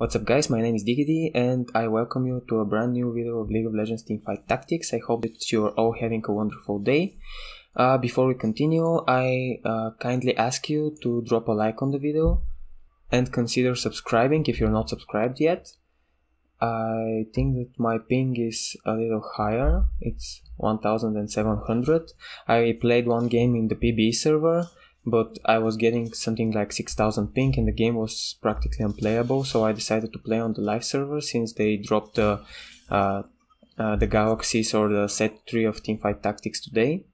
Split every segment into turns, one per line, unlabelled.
What's up guys, my name is DiGeDi and I welcome you to a brand new video of League of Legends Teamfight Tactics. I hope that you're all having a wonderful day. Before we continue, I kindly ask you to drop a like on the video and consider subscribing if you're not subscribed yet. I think that my ping is a little higher, it's 1700. I played one game in the PBE server, but I was getting something like 6000 ping and the game was practically unplayable, so I decided to play on the live server since they dropped the galaxies or the set 3 of Teamfight Tactics today.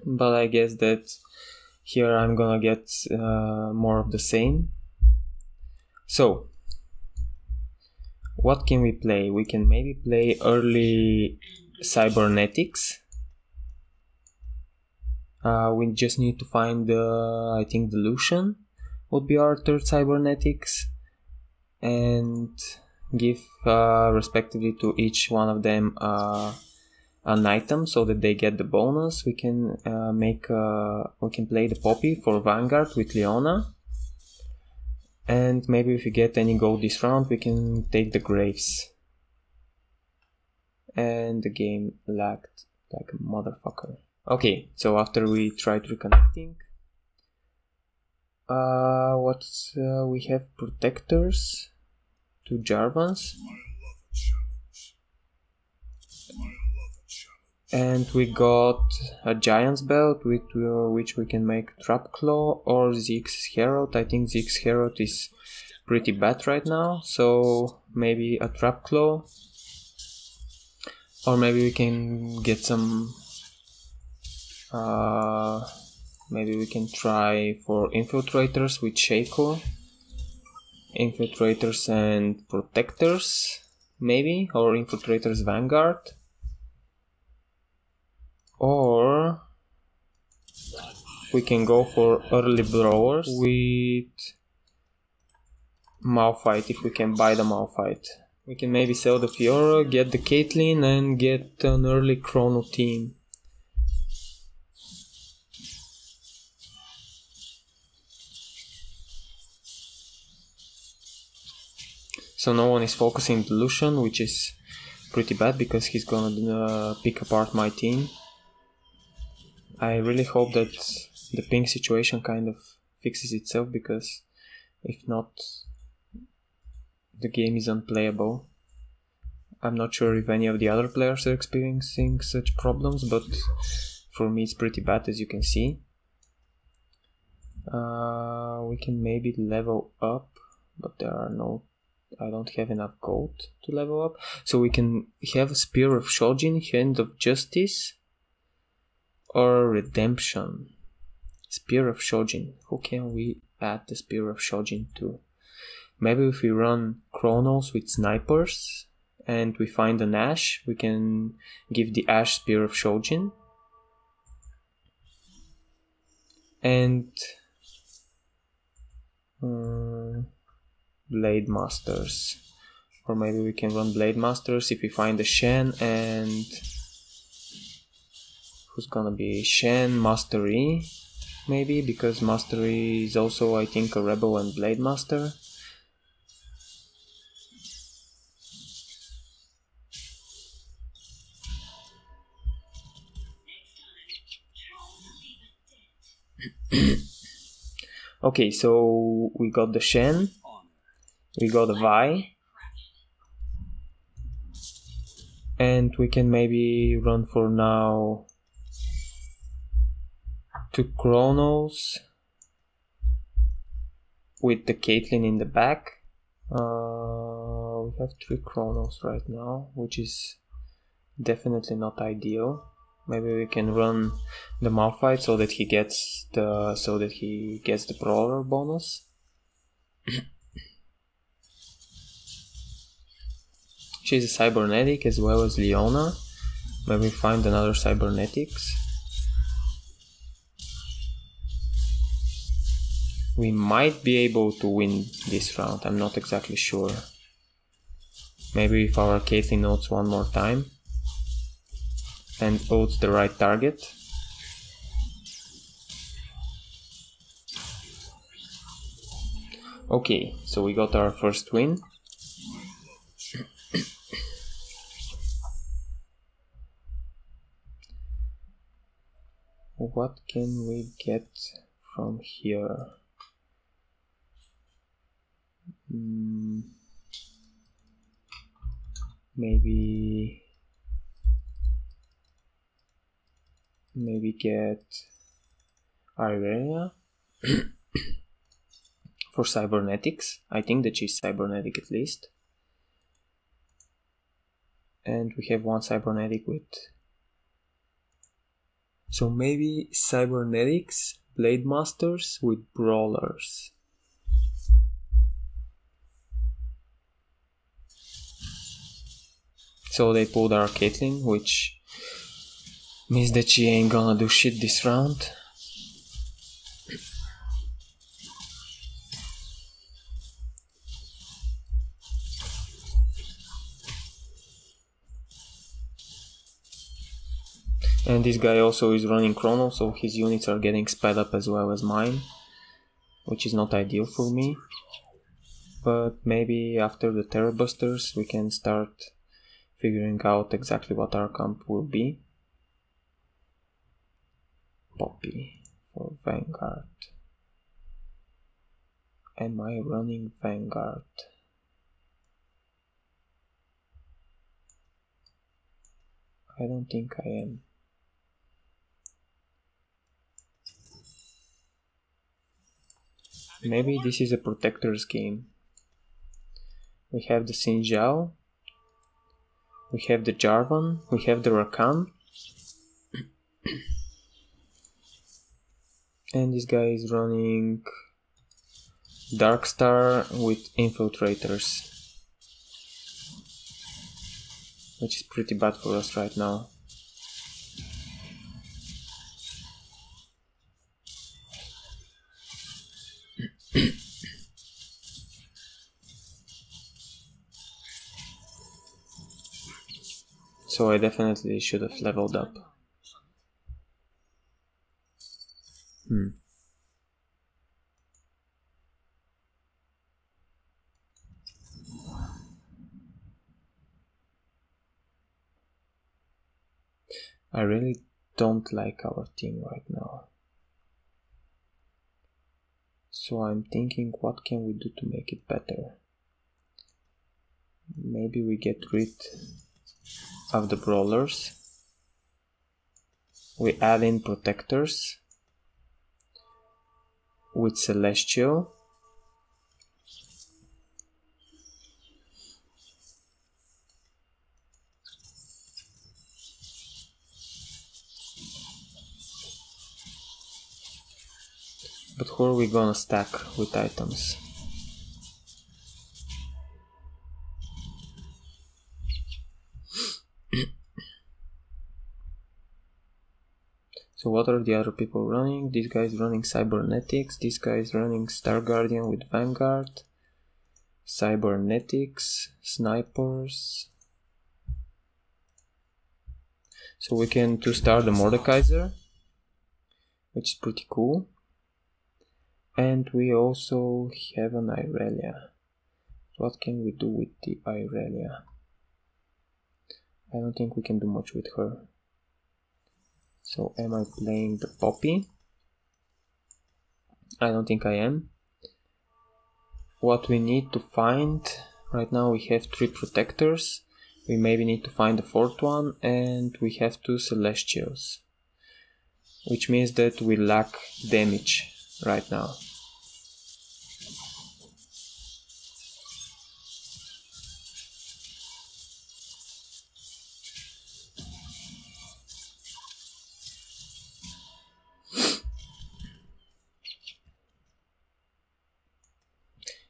But I guess that here I'm gonna get more of the same. So, what can we play? We can maybe play early cybernetics. We just need to find I think the Lucian would be our third cybernetics, and give respectively to each one of them an item so that they get the bonus. We can we can play the Poppy for Vanguard with Leona, and maybe if we get any gold this round we can take the Graves. And the game lagged like a motherfucker. Okay, so after we tried reconnecting, we have protectors, 2 Jarvans, and we got a Giant's Belt with which we can make Trap Claw or Zeke's Herald. I think Zeke's Herald is pretty bad right now, so maybe a Trap Claw, or maybe we can get some. Maybe we can try for infiltrators with Shaco, infiltrators and protectors maybe, or infiltrators Vanguard, or we can go for early blowers with Malphite if we can buy the Malphite. We can maybe sell the Fiora, get the Caitlyn and get an early Chrono team. So no one is focusing the Lucian, which is pretty bad because he's gonna pick apart my team. I really hope that the ping situation kind of fixes itself, because if not, the game is unplayable. I'm not sure if any of the other players are experiencing such problems, but for me it's pretty bad, as you can see. We can maybe level up, but there are no... I don't have enough gold to level up. So we can have Spear of Shojin, Hand of Justice, or Redemption. Spear of Shojin. Who can we add the Spear of Shojin to? Maybe if we run Chronos with snipers and we find an Ashe, we can give the Ashe Spear of Shojin. And Blade Masters, or maybe we can run Blade Masters if we find a Shen, and who's gonna be Shen, Mastery maybe, because Mastery is also I think a Rebel and Blade Master. Okay, so we got the Shen, we got a Vi, and we can maybe run for now 2 Chronos with the Caitlyn in the back. We have 3 Chronos right now, which is definitely not ideal. Maybe we can run the Malphite so that he gets the brawler bonus. She's a cybernetic as well as Leona. Maybe find another cybernetics. We might be able to win this round, I'm not exactly sure. Maybe if our Caitlyn ults one more time and ults the right target. Okay, so we got our first win. What can we get from here? Maybe get Irelia for cybernetics. I think that she's cybernetic at least. And we have one cybernetic with... So maybe cybernetics, blade masters with brawlers. So they pulled our Caitlyn, which means that she ain't gonna do shit this round. And this guy also is running chrono, so his units are getting sped up as well as mine, which is not ideal for me. But maybe after the Terror Busters we can start figuring out exactly what our camp will be. Poppy for Vanguard. Am I running Vanguard? I don't think I am. Maybe this is a protector's game. We have the Sinjao, we have the Jarvan, we have the Rakan, and this guy is running Darkstar with Infiltrators, which is pretty bad for us right now. So I definitely should have leveled up. I really don't like our team right now. So I'm thinking, what can we do to make it better? Maybe we get rid of the brawlers. We add in protectors with Celestial. But who are we gonna stack with items? So what are the other people running? This guy is running Cybernetics, this guy is running Star Guardian with Vanguard, Cybernetics, Snipers. So we can 2-star the Mordekaiser, which is pretty cool. And we also have an Irelia. What can we do with the Irelia? I don't think we can do much with her. So am I playing the Poppy? I don't think I am. What we need to find, right now we have 3 protectors. We maybe need to find the 4th one, and we have 2 Celestials. Which means that we lack damage right now.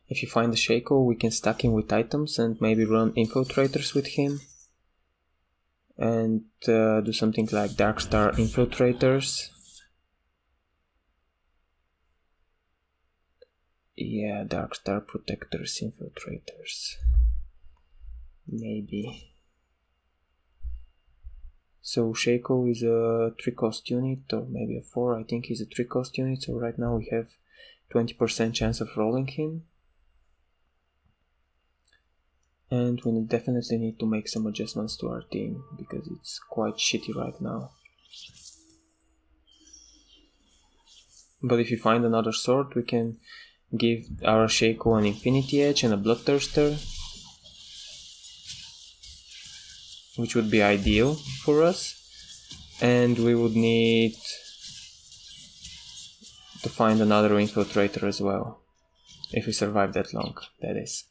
If you find the Shaco, we can stack him with items and maybe run Infiltrators with him. And do something like Darkstar Infiltrators. Yeah, Darkstar Protectors Infiltrators. Maybe. So Shaco is a 3-cost unit, or maybe a 4, I think he's a 3-cost unit, so right now we have 20% chance of rolling him. And we definitely need to make some adjustments to our team, because it's quite shitty right now. But if you find another sword, we can give our Shaco an Infinity Edge and a Bloodthirster, which would be ideal for us. And we would need to find another Infiltrator as well, if we survive that long, that is.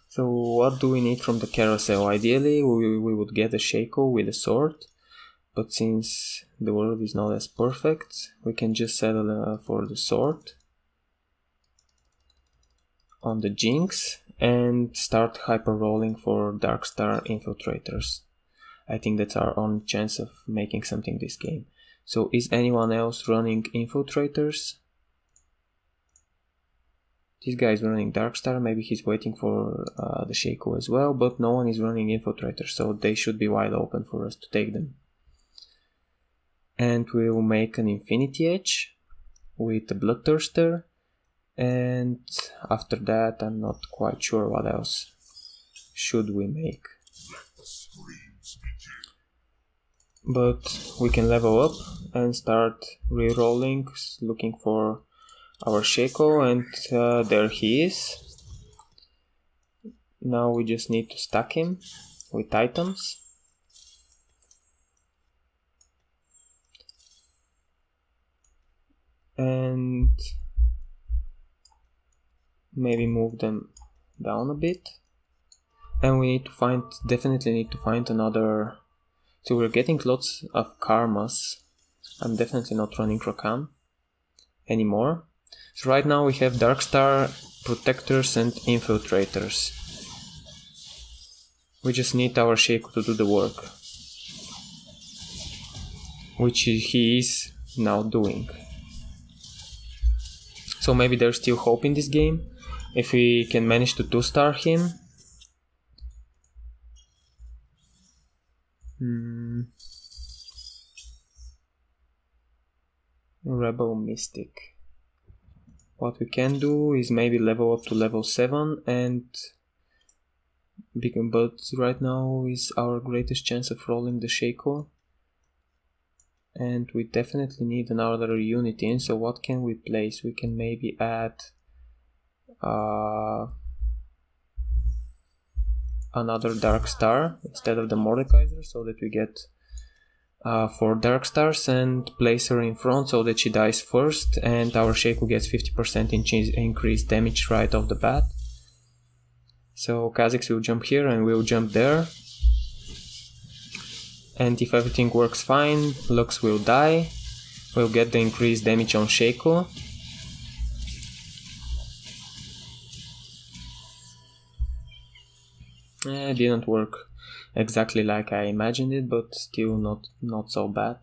So what do we need from the carousel? Ideally we would get a Shaco with a sword, but since the world is not as perfect, we can just settle for the sword on the Jinx and start hyper rolling for Darkstar Infiltrators. I think that's our only chance of making something this game. So is anyone else running Infiltrators? This guy is running Darkstar, maybe he's waiting for the Shaco as well, but no one is running Infiltrators, so they should be wide open for us to take them. And we'll make an Infinity Edge with a Bloodthirster, and after that I'm not quite sure what else should we make. But we can level up and start re-rolling, looking for our Shaco, and there he is. Now we just need to stack him with items. And maybe move them down a bit. And we need to definitely need to find another. So we're getting lots of karmas. I'm definitely not running Rakan anymore. So right now we have Darkstar, Protectors and Infiltrators. We just need our Shaco to do the work, which he is now doing. So maybe there's still hope in this game, if we can manage to 2-star him. Rebel Mystic. What we can do is maybe level up to level 7, but right now is our greatest chance of rolling the Shaco. And we definitely need another unit in, so what can we place? We can maybe add another Darkstar instead of the Mordekaiser, so that we get 4 Darkstars, and place her in front so that she dies first, and our Shaco gets 50% increased damage right off the bat. So Kha'Zix will jump here and we'll jump there. And if everything works fine, Lux will die. We'll get the increased damage on Shaco. It didn't work exactly like I imagined it, but still not so bad.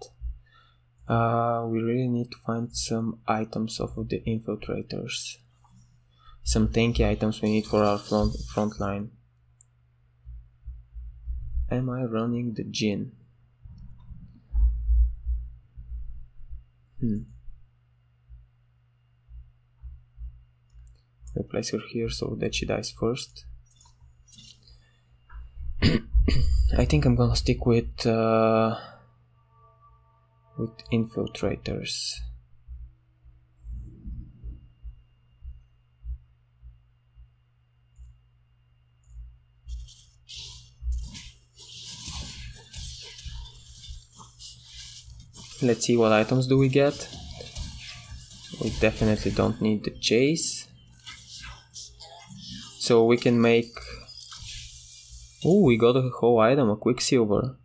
We really need to find some items of the Infiltrators. Some tanky items we need for our front line. Am I running the Jhin? We'll place her here so that she dies first. I think I'm gonna stick with Infiltrators. Let's see what items do we get. We definitely don't need the chase. So we can make... Oh, we got a whole item, a Quicksilver,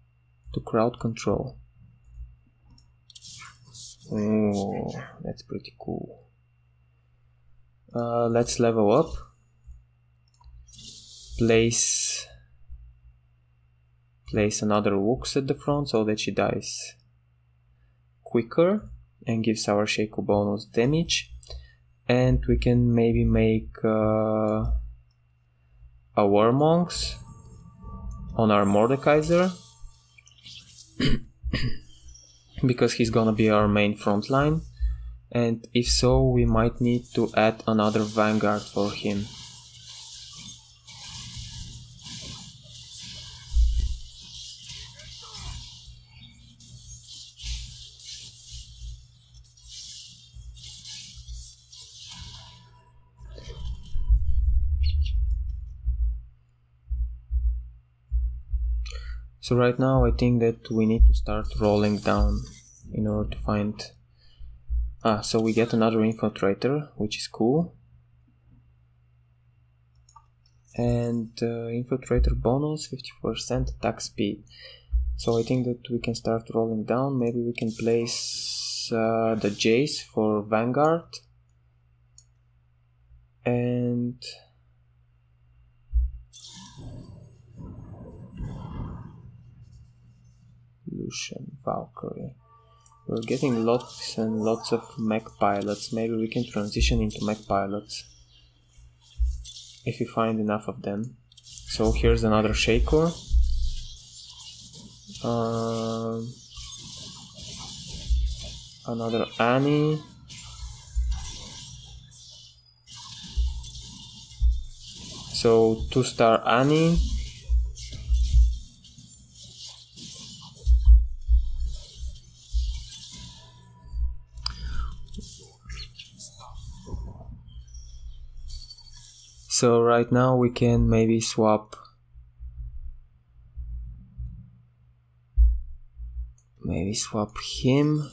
to crowd control. Oh, that's pretty cool. Let's level up. Place another Woox at the front so that she dies quicker and gives our Shaco bonus damage. And we can maybe make a Warmonks on our Mordekaiser, because he's gonna be our main front line, and if so, we might need to add another Vanguard for him. So right now I think that we need to start rolling down in order to find... so we get another infiltrator, which is cool. And infiltrator bonus, 50% attack speed. So I think that we can start rolling down. Maybe we can place the Jace for Vanguard. And... Lucian, Valkyrie. We're getting lots and lots of mech pilots. Maybe we can transition into mech pilots if we find enough of them. So here's another Shaco. Another Annie. So 2-star Annie. So right now we can maybe swap him,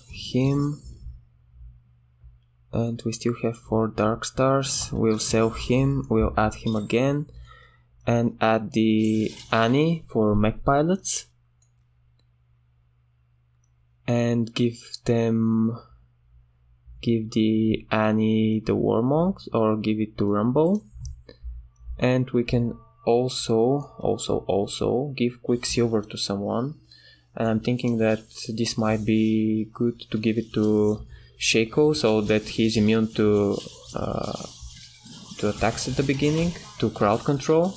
and we still have 4 dark stars. We'll sell him, we'll add him again, and add the Annie for mech pilots, and give the Annie the Warmonks, or give it to Rumble. And we can also give Quicksilver to someone. And I'm thinking that this might be good to give it to Shaco, so that he's immune to attacks at the beginning, to crowd control.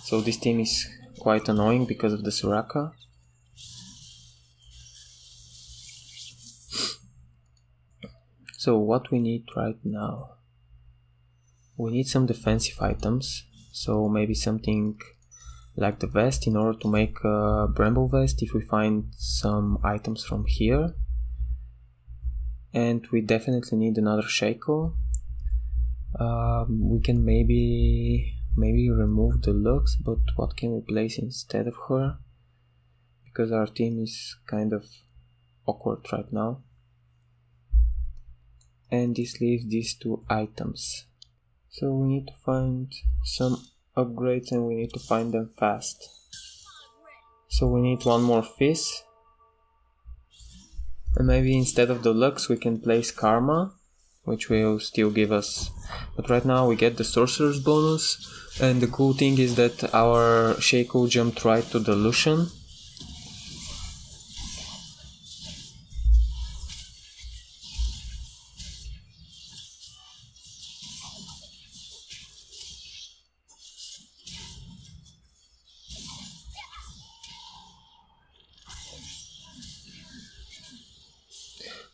So this team is quite annoying because of the Soraka. So what we need right now? We need some defensive items. So maybe something like the vest in order to make a Bramble vest if we find some items from here. And we definitely need another Shaco. We can maybe remove the looks, but what can we place instead of her? Because our team is kind of awkward right now. And this leaves these 2 items. So we need to find some upgrades, and we need to find them fast. So we need 1 more Fizz. And maybe instead of the lux we can place Karma, which will still give us... But right now we get the Sorcerer's bonus. And the cool thing is that our Shaco jumped right to the Lucian.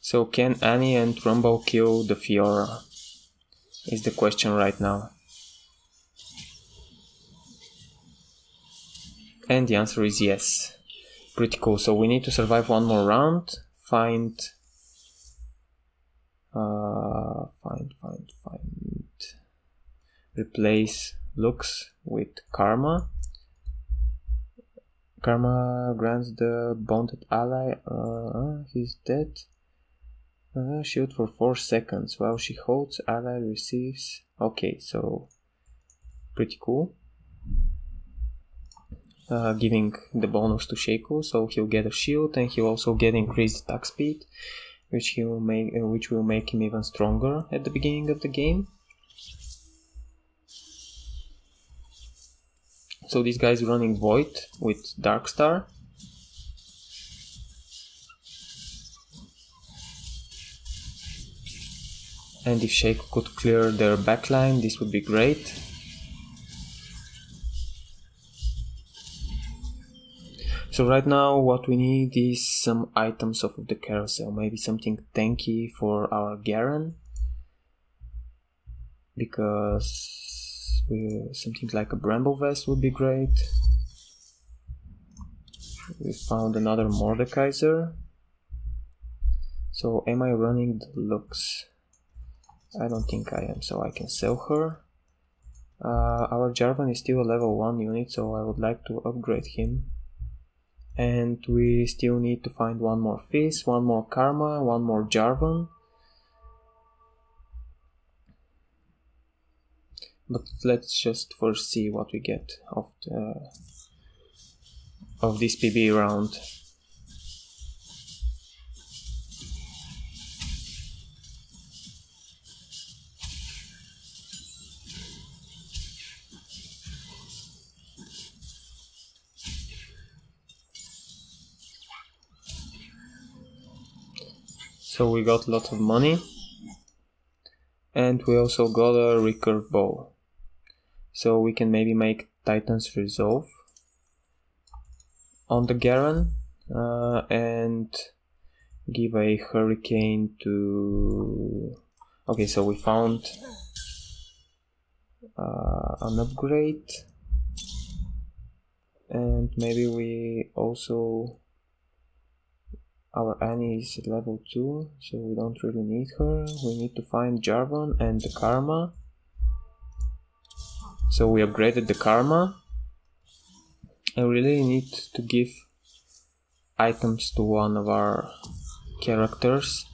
So can Annie and Rumble kill the Fiora? Is the question right now. And the answer is yes. Pretty cool. So we need to survive 1 more round. Replace Lux with Karma. Karma grants the bonded ally. He's dead. Shield for 4 seconds. While she holds, ally receives. Okay, so pretty cool. Giving the bonus to Shaco, so he'll get a shield, and he'll also get increased attack speed, which will make him even stronger at the beginning of the game. So this guy is running Void with Darkstar. And if Shaco could clear their backline, this would be great. So right now what we need is some items off of the carousel, maybe something tanky for our Garen, because something like a Bramble Vest would be great. We found another Mordekaiser. So am I running the looks? I don't think I am, so I can sell her. Our Jarvan is still a level 1 unit, so I would like to upgrade him. And we still need to find one more Fizz, one more Karma, one more Jarvan. But let's just first see what we get of this PB round. So we got lots of money, and we also got a recurve bow. So we can maybe make Titan's Resolve on the Garen and give a Hurricane to... Okay, so we found an upgrade, and maybe we also... Our Annie is level 2, so we don't really need her. We need to find Jarvan and the Karma. So we upgraded the Karma. I really need to give items to one of our characters.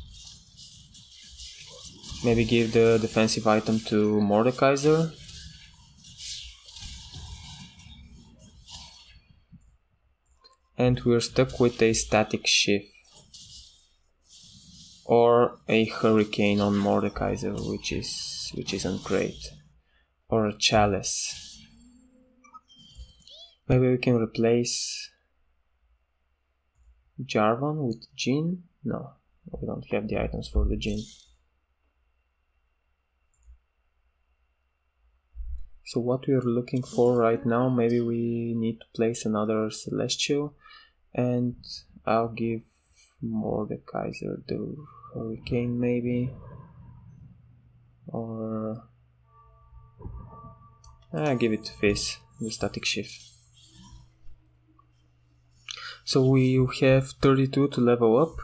Maybe give the defensive item to Mordekaiser. And we're stuck with a static shift. Or a Hurricane on Mordekaiser, which isn't great. Or a Chalice. Maybe we can replace Jarvan with Jhin? No, we don't have the items for the Jhin. So what we are looking for right now, maybe we need to place another Celestial, and I'll give Mordekaiser the Hurricane maybe, or give it to Fizz, the static shift. So we have 32 to level up,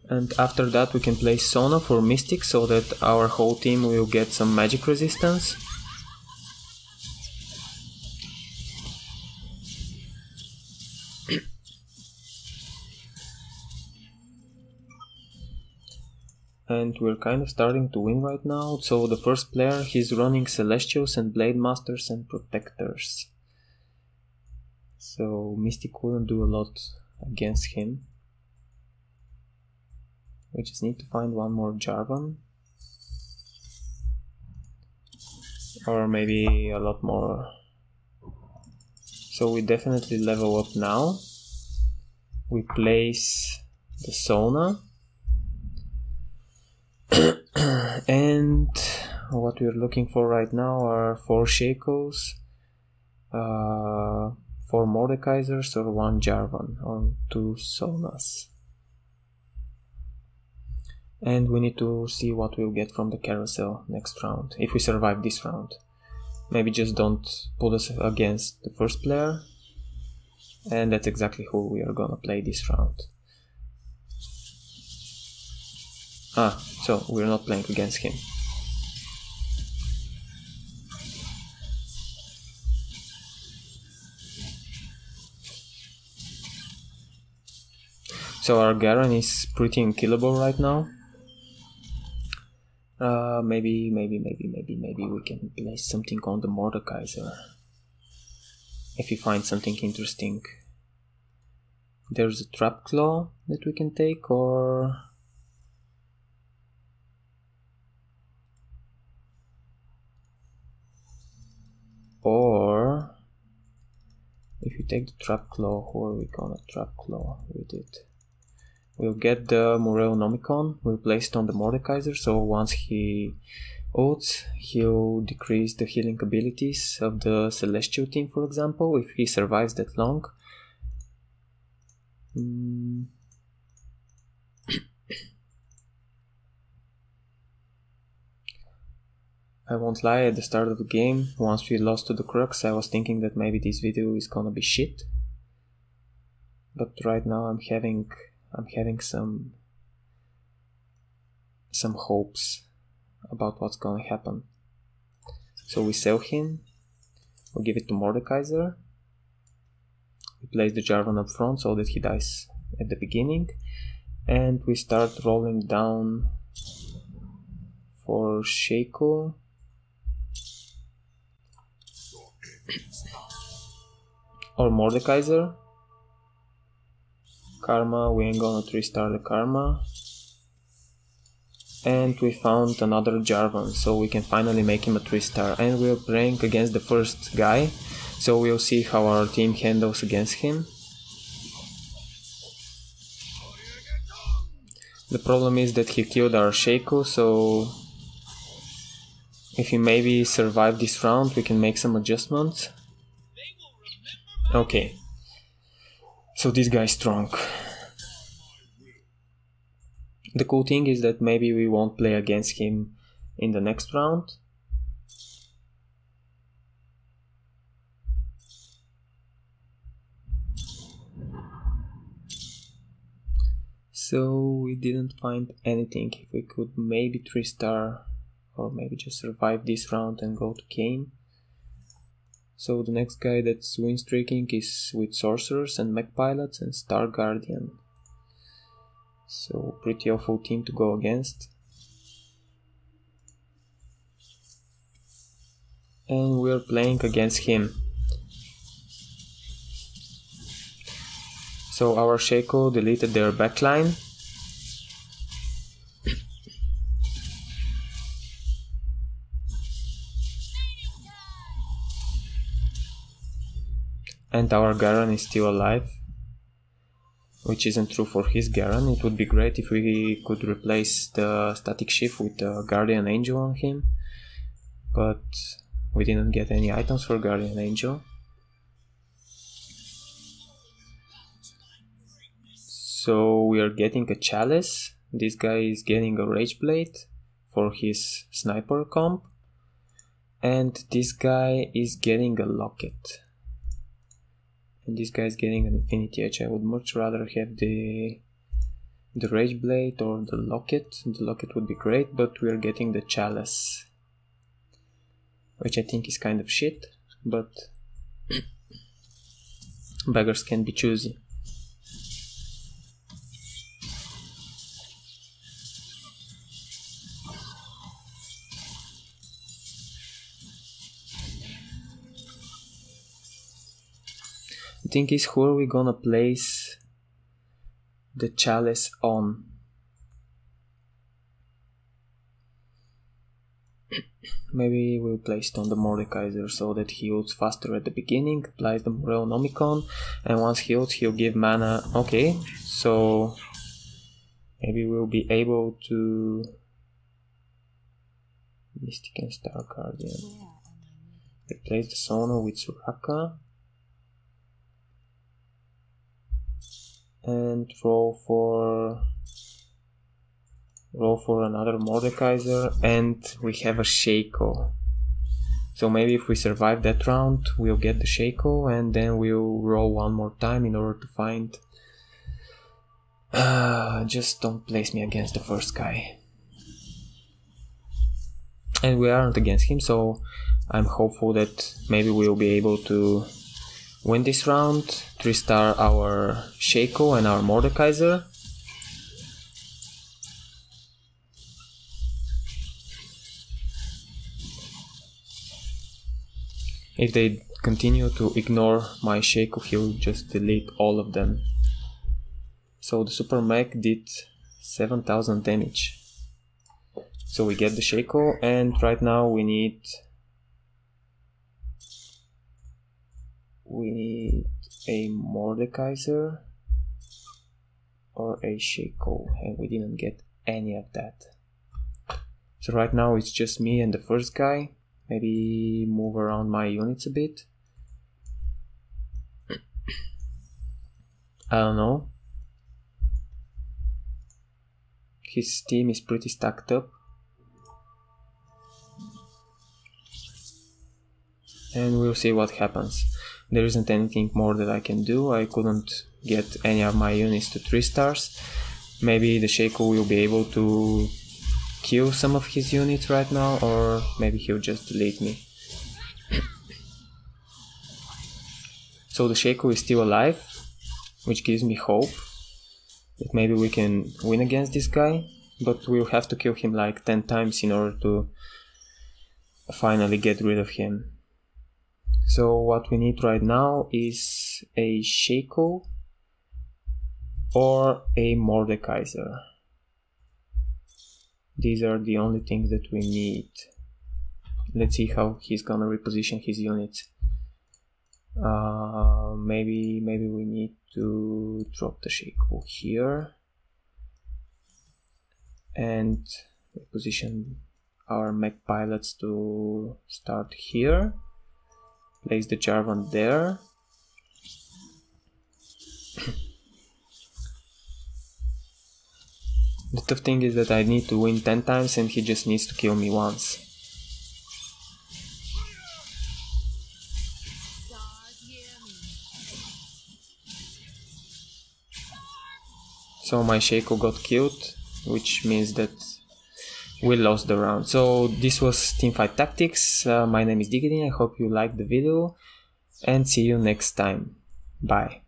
and after that we can play Sona for Mystic so that our whole team will get some magic resistance. And we're kind of starting to win right now. So the first player, he's running Celestials and Blade Masters and Protectors. So Mystic wouldn't do a lot against him. We just need to find one more Jarvan. Or maybe a lot more. So we definitely level up now. We place the Sona. And what we're looking for right now are 4 Shacos, 4 Mordekaisers, or 1 Jarvan, or 2 Sonas. And we need to see what we'll get from the carousel next round, if we survive this round. Maybe just don't put us against the first player, and that's exactly who we are gonna play this round. So we're not playing against him. So our Garen is pretty unkillable right now. Maybe we can place something on the Mordekaiser. If we find something interesting. There's a Trap Claw that we can take, or... Or if you take the Trap Claw, who are we gonna Trap Claw with it? We'll get the Moreo-Nomicon, we'll place it on the Mordekaiser, so once he ults, he'll decrease the healing abilities of the Celestial team, for example, if he survives that long. I won't lie, at the start of the game, once we lost to the Crux, I was thinking that maybe this video is gonna be shit. But right now I'm having some hopes about what's gonna happen. So we sell him, we give it to Mordekaiser, we place the Jarvan up front so that he dies at the beginning, and we start rolling down for Shaco. Or Mordekaiser. Karma, we ain't gonna 3-star the Karma. And we found another Jarvan, so we can finally make him a 3-star. And we're playing against the first guy, so we'll see how our team handles against him. The problem is that he killed our Shaco, so if he maybe survived this round, we can make some adjustments. Okay, so this guy is strong. The cool thing is that maybe we won't play against him in the next round. So we didn't find anything. If we could maybe 3-star or maybe just survive this round and go to Kayn. So the next guy that's win streaking is with Sorcerers and Mech Pilots and Star Guardian. So pretty awful team to go against. And we're playing against him. So our Shaco deleted their backline. And our Garen is still alive, which isn't true for his Garen. It would be great if we could replace the static shift with the Guardian Angel on him, but we didn't get any items for Guardian Angel. So we are getting a Chalice, this guy is getting a Rage Blade for his sniper comp, and this guy is getting a Locket. And this guy is getting an Infinity Edge. I would much rather have the Rage Blade or the Locket. The Locket would be great, but we are getting the Chalice, which I think is kind of shit, but beggars can be choosy. The thing is, who are we gonna place the Chalice on? Maybe we'll place it on the Mordekaiser so that he ults faster at the beginning, applies the Moreo-Nomicon, and once he ults, he'll give mana. Okay, so maybe we'll be able to Mystic and Star Guardian. Replace the Sono with Soraka. And roll for another Mordekaiser, and we have a Shaco. So maybe if we survive that round, we'll get the Shaco, and then we'll roll one more time in order to find... just don't place me against the first guy. And we aren't against him, so I'm hopeful that maybe we'll be able to win this round, 3-star our Shaco and our Mordekaiser. If they continue to ignore my Shaco, he'll just delete all of them. So the Super Mech did 7000 damage. So we get the Shaco, and right now we need a Mordekaiser. or a Shaco, and we didn't get any of that. So right now it's just me and the first guy. Maybe move around my units a bit. I don't know. His team is pretty stacked up. And we'll see what happens. There isn't anything more that I can do. I couldn't get any of my units to 3 stars. Maybe the Shaco will be able to kill some of his units right now, or maybe he'll just delete me. So the Shaco is still alive, which gives me hope that maybe we can win against this guy, but we'll have to kill him like 10 times in order to finally get rid of him. So what we need right now is a Shaco or a Mordekaiser. These are the only things that we need. Let's see how he's gonna reposition his units. Maybe we need to drop the Shaco here and reposition our mech pilots to start here. Place the Jarvan there. The tough thing is that I need to win 10 times and he just needs to kill me once. So my Shaco got killed, which means that we lost the round. So this was Teamfight Tactics. My name is DiGeDi. I hope you liked the video and see you next time. Bye.